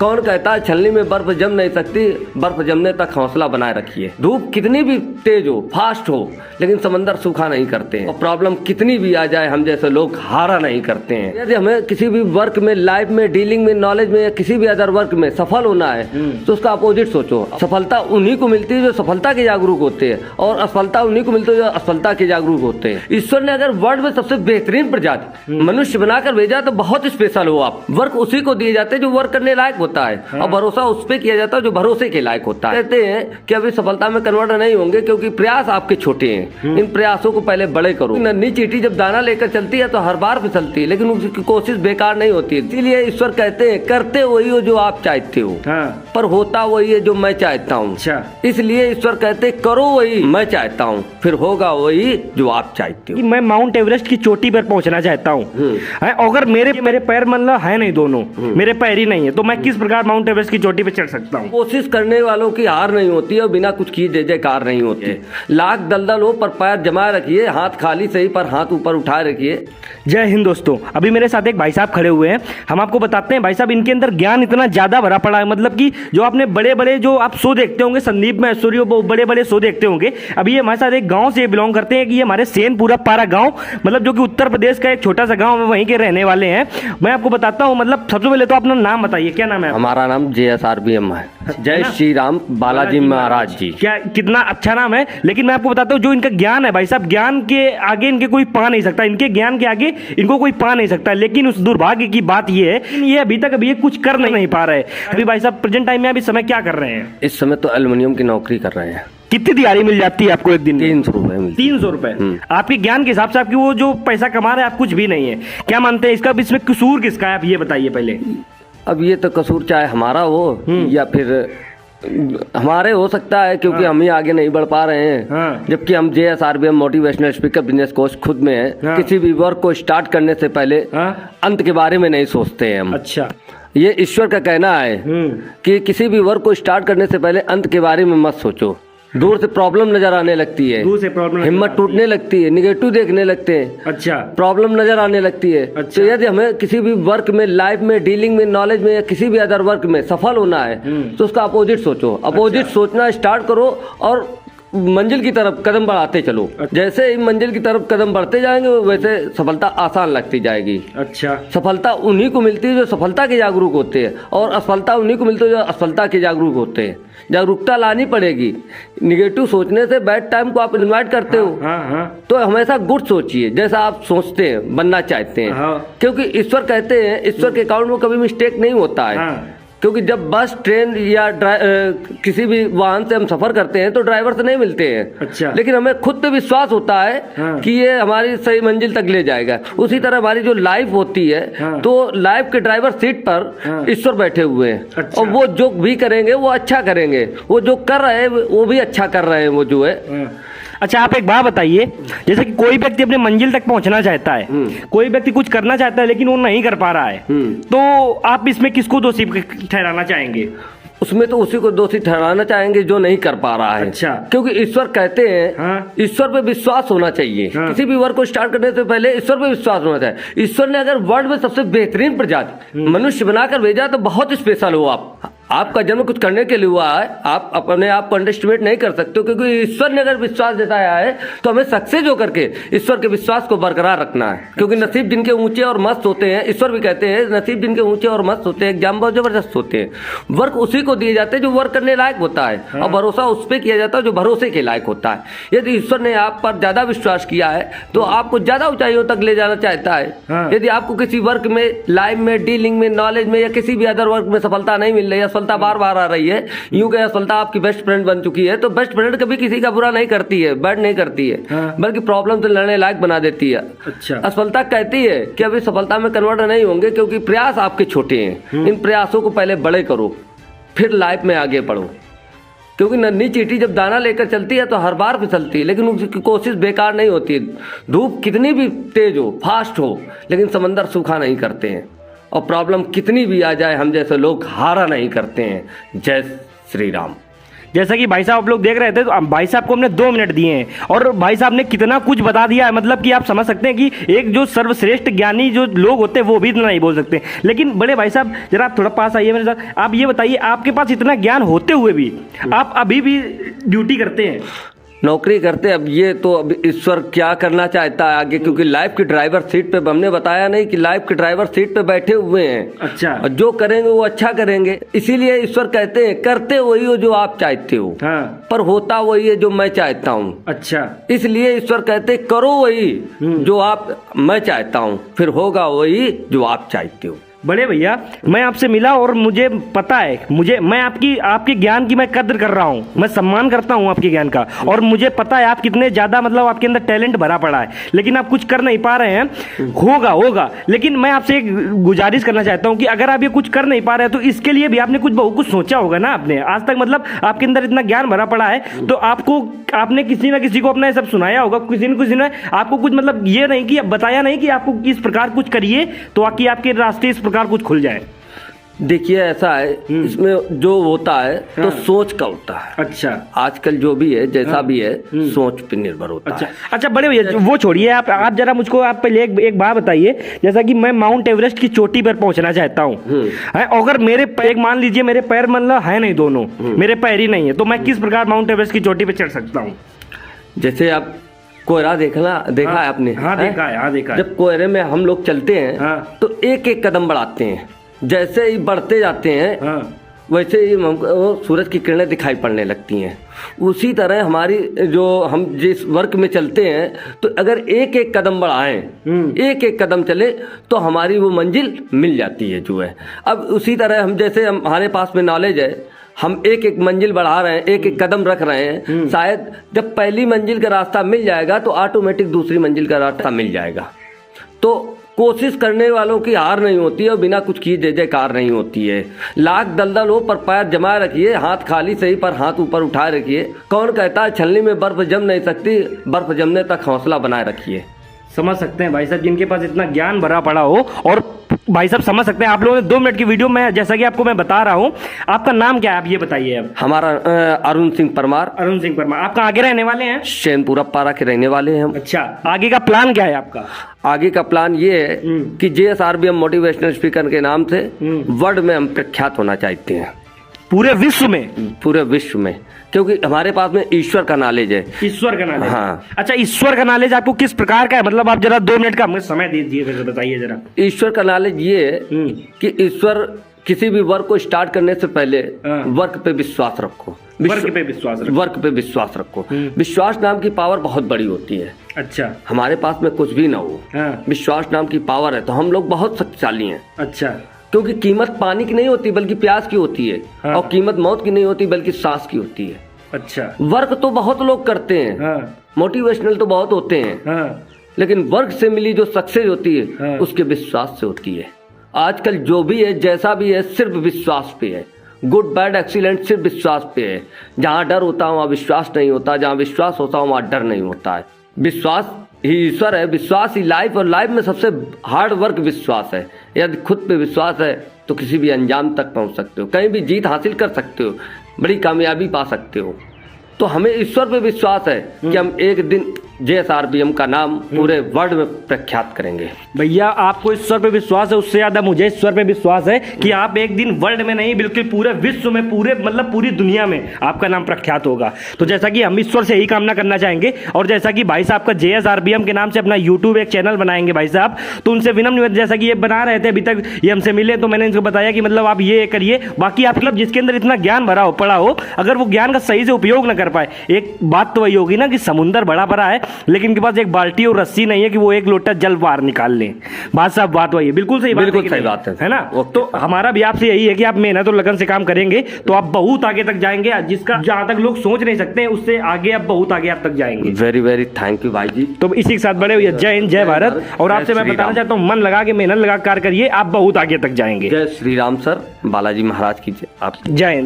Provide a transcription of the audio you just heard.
कौन कहता है छलनी में बर्फ जम नहीं सकती, बर्फ जमने तक हौसला बनाए रखिए। धूप कितनी भी तेज हो, फास्ट हो, लेकिन समंदर सूखा नहीं करते हैं। और प्रॉब्लम कितनी भी आ जाए, हम जैसे लोग हारा नहीं करते हैं। यदि हमें किसी भी वर्क में, लाइफ में, डीलिंग में, नॉलेज में या किसी भी अदर वर्क में सफल होना है तो उसका अपोजिट सोचो। सफलता उन्हीं को मिलती है जो सफलता के जागरूक होते हैं, और असफलता उन्हीं को मिलती है जो असफलता के जागरूक होते हैं। ईश्वर ने अगर वर्ल्ड में सबसे बेहतरीन प्रजाति मनुष्य बनाकर भेजा तो बहुत स्पेशल हो आप। वर्क उसी को दिए जाते हैं जो वर्क करने लायक होता है, और भरोसा उस पे किया जाता है जो भरोसे के लायक होता है। कहते हैं कि अभी सफलता में कन्वर्ट नहीं होंगे क्योंकि प्रयास आपके छोटे हैं। इन प्रयासों को पहले बड़े करो। नन्ही चींटी जब दाना लेकर चलती है तो हर बार फिसलती है, लेकिन उसकी कोशिश बेकार नहीं होती। इसीलिए ईश्वर कहते हैं करते वही हो जो आप चाहते हो, पर होता वही है जो मैं चाहता हूँ। इसलिए ईश्वर कहते हैं करो वही मैं चाहता हूँ, फिर होगा वही जो आप चाहते हो। मैं माउंट एवरेस्ट की चोटी पर पहुंचना चाहता हूँ, अगर मेरे पैर मतलब है नहीं, दोनों मेरे पैर ही नहीं है, तो मैं किस प्रकार माउंट एवरेस्ट की चोटी पे चढ़ सकता हूँ? कोशिश करने वालों की हार नहीं होती है और बिना कुछ किए जय जयकार नहीं होती। लाख दलदल हो पर पैर जमाए रखिए, हाथ खाली सही पर हाथ ऊपर उठाए रखिए। जय हिंद दोस्तों, अभी मेरे साथ एक भाई साहब खड़े हुए हैं। हम आपको बताते हैं भाई साहब, इनके अंदर ज्ञान इतना ज्यादा भरा पड़ा है, मतलब कि जो आपने बड़े बड़े जो आप शो देखते होंगे, संदीप महेश्वरी, वो बड़े बड़े शो देखते होंगे। अभी ये हमारे साथ एक गांव से बिलोंग करते हैं कि ये हमारे सेनपुरा पारा गांव, मतलब जो कि उत्तर प्रदेश का एक छोटा सा गांव है, वहीं के रहने वाले हैं। मैं आपको बताता हूँ, मतलब सबसे पहले तो अपना नाम बताइए, क्या नाम है? हमारा नाम JSRBM है, जय श्री राम बालाजी महाराज जी। क्या कितना अच्छा नाम है। लेकिन मैं आपको बताता हूँ, जो इनका ज्ञान है भाई साहब, ज्ञान के आगे इनके कोई पा नहीं सकता, इनके ज्ञान के आगे इनको कोई पा नहीं सकता। लेकिन उस दुर्भाग्य की बात ये है, ये अभी तक ये कुछ कर नहीं पा रहे। अभी भाई साहब प्रेजेंट टाइम में अभी समय क्या कर रहे हैं? इस समय तो एल्युमिनियम की नौकरी कर रहे हैं। कितनी दिहाड़ी मिल जाती है आपको एक दिन? 300 रुपए मिलती है। 300 रुपए आपके ज्ञान के हिसाब से, आपकी वो जो पैसा कमा रहे हैं आप कुछ भी नहीं है। क्या मानते हैं इसका, इसमें कसूर किसका है, आप ये बताइए पहले। अब ये तो कसूर चाहे हमारा हो या फिर हमारे हो सकता है, क्योंकि हम ही आगे नहीं बढ़ पा रहे हैं। जबकि हम JSRBM motivational speaker business coach खुद में है। किसी भी वर्क को स्टार्ट करने से पहले अंत के बारे में नहीं सोचते हैं हम। अच्छा, ये ईश्वर का कहना है कि किसी भी वर्क को स्टार्ट करने से पहले अंत के बारे में मत सोचो। दूर से प्रॉब्लम नजर आने लगती है, दूर से प्रॉब्लम, हिम्मत टूटने लगती है, निगेटिव देखने लगते हैं। अच्छा, प्रॉब्लम प्रॉब्लम नजर आने लगती है। अच्छा। तो यदि हमें किसी भी वर्क में, लाइफ में, डीलिंग में, नॉलेज में या किसी भी अदर वर्क में सफल होना है तो उसका अपोजिट सोचो। अपोजिट सोचना स्टार्ट करो और मंजिल की तरफ कदम बढ़ाते चलो। जैसे ही मंजिल की तरफ कदम बढ़ते जाएंगे वैसे सफलता आसान लगती जाएगी। अच्छा, सफलता उन्हीं को मिलती है जो सफलता के जागरूक होते हैं, और असफलता उन्हीं को मिलती है जो असफलता के जागरूक होते हैं। जागरूकता लानी पड़ेगी। निगेटिव सोचने से बैड टाइम को आप इन्वाइट करते हो। तो हमेशा गुड सोचिए, जैसा आप सोचते हैं, बनना चाहते हैं। क्योंकि ईश्वर कहते हैं, ईश्वर के अकाउंट में कभी मिस्टेक नहीं होता है। क्योंकि जब बस, ट्रेन या किसी भी वाहन से हम सफर करते हैं तो ड्राइवर से नहीं मिलते हैं। अच्छा। लेकिन हमें खुद पे विश्वास होता है कि ये हमारी सही मंजिल तक ले जाएगा। उसी तरह हमारी जो लाइफ होती है तो लाइफ के ड्राइवर सीट पर ईश्वर बैठे हुए हैं। अच्छा। और वो जो भी करेंगे वो अच्छा करेंगे, वो जो कर रहे हैं वो भी अच्छा कर रहे हैं, वो जो है। अच्छा, आप एक बात बताइए, जैसे कि कोई व्यक्ति अपने मंजिल तक पहुंचना चाहता है, कोई व्यक्ति कुछ करना चाहता है लेकिन वो नहीं कर पा रहा है, तो आप इसमें किसको दोषी ठहराना चाहेंगे? उसमें तो उसी को दोषी ठहराना चाहेंगे जो नहीं कर पा रहा है। अच्छा। क्योंकि ईश्वर कहते हैं ईश्वर पे विश्वास होना चाहिए। किसी भी वर्क को स्टार्ट करने से पहले ईश्वर पे विश्वास होना चाहिए। ईश्वर ने अगर वर्ल्ड में सबसे बेहतरीन प्रजाति मनुष्य बनाकर भेजा तो बहुत स्पेशल हो आप। आपका जन्म कुछ करने के लिए हुआ है, आप अपने आप को अंडरस्टिमेट नहीं कर सकते हो। क्योंकि ईश्वर ने अगर विश्वास जताया है तो हमें सक्सेस होकर के ईश्वर के विश्वास को बरकरार रखना है। क्योंकि नसीब जिनके ऊंचे और मस्त होते हैं, ईश्वर भी कहते हैं नसीब जिनके ऊंचे और मस्त होते हैं, एग्जाम बहुत जबरदस्त होते हैं। वर्क उसी को दिए जाते हैं जो वर्क करने लायक होता है, और भरोसा उस पर किया जाता है जो भरोसे के लायक होता है। यदि ईश्वर ने आप पर ज्यादा विश्वास किया है तो आपको ज्यादा ऊंचाइयों तक ले जाना चाहता है। यदि आपको किसी वर्क में, लाइफ में, डीलिंग में, नॉलेज में या किसी भी अदर वर्क में सफलता नहीं मिल रही है, असफलता बार बार आ रही है, यूं कि असफलता आपकी बेस्ट फ्रेंड बन चुकी है, तो बेस्ट फ्रेंड कभी किसी का बुरा नहीं करती है, बैड नहीं करती है, बल्कि प्रॉब्लम से लड़ने लायक बना देती है। अच्छा। असफलता कहती है कि अभी सफलता में कन्वर्ट नहीं होंगे क्योंकि प्रयास आपके छोटे हैं। इन प्रयासों को पहले बड़े करो, फिर लाइफ में आगे बढ़ो। क्योंकि नन्ही चींटी जब दाना लेकर चलती है तो हर बार फिसलती है, लेकिन उसकी कोशिश बेकार नहीं होती। धूप कितनी भी तेज हो, फास्ट हो, लेकिन समंदर सूखा नहीं करते हैं। और प्रॉब्लम कितनी भी आ जाए, हम जैसे लोग हारा नहीं करते हैं। जय श्री राम। जैसा कि भाई साहब आप लोग देख रहे थे, तो भाई साहब को हमने 2 मिनट दिए हैं और भाई साहब ने कितना कुछ बता दिया है। मतलब कि आप समझ सकते हैं कि एक जो सर्वश्रेष्ठ ज्ञानी जो लोग होते हैं वो भी इतना नहीं बोल सकते। लेकिन बड़े भाई साहब जरा आप थोड़ा पास आइए मेरे साथ। आप ये बताइए, आपके पास इतना ज्ञान होते हुए भी आप अभी भी ड्यूटी करते हैं, नौकरी करते। अब ये तो अब ईश्वर क्या करना चाहता है आगे, क्योंकि लाइफ की ड्राइवर सीट पे हमने बताया नहीं कि लाइफ के ड्राइवर सीट पे बैठे हुए हैं। अच्छा। और जो करेंगे वो अच्छा करेंगे, इसीलिए ईश्वर कहते हैं करते वही हो जो आप चाहते हो, हाँ, पर होता वही है जो मैं चाहता हूँ। अच्छा, इसलिए ईश्वर कहते हैं करो वही जो आप मैं चाहता हूँ, फिर होगा वही जो आप चाहते हो। बड़े भैया मैं आपसे मिला और मुझे पता है, मैं आपके ज्ञान की मैं कद्र कर रहा हूँ, मैं सम्मान करता हूँ आपके ज्ञान का, और मुझे पता है आप कितने ज़्यादा मतलब आपके अंदर टैलेंट भरा पड़ा है, लेकिन आप कुछ कर नहीं पा रहे हैं। होगा लेकिन मैं आपसे एक गुजारिश करना चाहता हूँ कि अगर आप ये कुछ कर नहीं पा रहे हैं तो इसके लिए भी आपने कुछ सोचा होगा ना आपने आज तक। मतलब आपके अंदर इतना ज्ञान भरा पड़ा है तो आपने किसी ना किसी को अपना ये सब सुनाया होगा, किसी ने आपको कुछ मतलब ये नहीं कि बताया नहीं कि आपको किस प्रकार कुछ करिए तो आपके रास्ते इस प्रकार कुछ खुल जाए। देखिए ऐसा है, इसमें जो होता है तो सोच का होता है। अच्छा, आजकल जो भी है जैसा भी है सोच पे निर्भर होता है। अच्छा बड़े भैया वो छोड़िए, आप जरा मुझको आप पहले एक बात बताइए। जैसा कि मैं माउंट एवरेस्ट की चोटी पर पहुंचना चाहता हूँ, अगर मेरे पैर मान लीजिए मेरे पैर मतलब है नहीं, दोनों मेरे पैर ही नहीं है, तो मैं किस प्रकार माउंट एवरेस्ट की चोटी पर चढ़ सकता हूँ? जैसे आप कोहरा देखा है आपने? हाँ देखा है। जब कोहरे में हम लोग चलते हैं तो एक एक कदम बढ़ाते हैं, जैसे ही बढ़ते जाते हैं वैसे ही हमको सूरज की किरणें दिखाई पड़ने लगती हैं। उसी तरह हमारी जो हम जिस वर्क में चलते हैं तो अगर एक एक कदम बढ़ाएं, एक एक कदम चले तो हमारी वो मंजिल मिल जाती है जो है। अब उसी तरह हम जैसे हमारे पास में नॉलेज है, हम एक एक मंजिल बढ़ा रहे हैं, एक एक कदम रख रहे हैं, शायद जब पहली मंजिल का रास्ता मिल जाएगा तो ऑटोमेटिक दूसरी मंजिल का रास्ता मिल जाएगा। तो कोशिश करने वालों की हार नहीं होती है और बिना कुछ किए जय जयकार नहीं होती है। लाख दलदल हो पर पैर जमाए रखिए, हाथ खाली सही पर हाथ ऊपर उठाए रखिए। कौन कहता है छलनी में बर्फ जम नहीं सकती, बर्फ जमने तक हौसला बनाए रखिए। समझ सकते हैं भाई साहब, जिनके पास इतना ज्ञान भरा पड़ा हो, और भाई साहब समझ सकते हैं। आप लोगों ने 2 मिनट की वीडियो में जैसा कि आपको मैं बता रहा हूँ। आपका नाम क्या है आप ये बताइए। अब हमारा अरुण सिंह परमार। अरुण सिंह परमार। आप कहाँ के रहने वाले हैं? शैनपुरा पारा के रहने वाले हैं हम। अच्छा, आगे का प्लान क्या है आपका? आगे का प्लान ये है कि JSRBM मोटिवेशनल स्पीकर के नाम से वर्ल्ड में हम प्रख्यात होना चाहते हैं, पूरे विश्व में। पूरे विश्व में, क्योंकि हमारे पास में ईश्वर का नॉलेज है। ईश्वर का नॉलेज? हाँ। अच्छा, ईश्वर का नॉलेज आपको किस प्रकार का है? मतलब आप जरा 2 मिनट का हमें समय दीजिए, फिर बताइए जरा। ईश्वर का नॉलेज ये है कि ईश्वर किसी भी वर्क को स्टार्ट करने से पहले वर्क पे विश्वास रखो। वर्क पे विश्वास रखो। विश्वास नाम की पावर बहुत बड़ी होती है। अच्छा। हमारे पास में कुछ भी ना हो, विश्वास नाम की पावर है तो हम लोग बहुत शक्तिशाली हैं। अच्छा। क्योंकि कीमत पानी की नहीं होती बल्कि प्यास की होती है, और कीमत मौत की नहीं होती बल्कि सांस की होती है। अच्छा। वर्क तो बहुत लोग करते हैं, मोटिवेशनल तो बहुत होते हैं, लेकिन वर्क से मिली जो सक्सेस होती है उसके विश्वास से होती है। आजकल जो भी है जैसा भी है सिर्फ विश्वास पे है। गुड बैड एक्सीलेंट सिर्फ विश्वास पे है। जहाँ डर होता है वहाँ विश्वास नहीं होता, जहाँ विश्वास होता है वहाँ डर नहीं होता है। विश्वास ही ईश्वर है, विश्वास ही लाइफ, और लाइफ में सबसे हार्ड वर्क विश्वास है। यदि खुद पे विश्वास है तो किसी भी अंजाम तक पहुंच सकते हो, कहीं भी जीत हासिल कर सकते हो, बड़ी कामयाबी पा सकते हो। तो हमें ईश्वर पे विश्वास है कि हम एक दिन JSRBM का नाम पूरे वर्ल्ड में प्रख्यात करेंगे। भैया आपको ईश्वर पे विश्वास है, उससे ज्यादा मुझे ईश्वर पे विश्वास है कि आप एक दिन वर्ल्ड में नहीं बल्कि पूरे विश्व में, पूरी दुनिया में आपका नाम प्रख्यात होगा। तो जैसा कि हम ईश्वर से यही कामना करना चाहेंगे, और जैसा कि भाई साहब का JSRBM के नाम से अपना YouTube एक चैनल बनाएंगे भाई साहब, तो उनसे विनम्र निवेदन, जैसा कि ये बना रहे थे अभी तक ये हमसे मिले तो मैंने इनको बताया कि मतलब आप ये करिए। बाकी आप मतलब जिसके अंदर इतना ज्ञान भरा हो पड़ा हो, अगर वो ज्ञान का सही से उपयोग न कर पाए, एक बात तो वही होगी ना कि समुंदर बड़ा भरा है लेकिन इनके पास एक बाल्टी और रस्सी नहीं है कि वो एक लोटा जल बाहर निकाल लें। बात साहब बात वही है, बिल्कुल सही बात है ना। तो हमारा भी आपसे यही है कि आप मेहनत और लगन से काम करेंगे तो आप बहुत आगे तक जाएंगे, जिसका जहां तक लोग सोच नहीं सकते उससे आगे आप बहुत आगे आप तक जाएंगे। वेरी वेरी थैंक यू भाई जी। तो इसी के साथ बड़े भैया जय हिंद जय भारत। और आपसे मैं बताना चाहता हूँ मन लगा के मेहनत लगा कार्य करिए, आप बहुत आगे तक जाएंगे। जय श्री राम सर, बालाजी महाराज की जय। आप जय हिंद।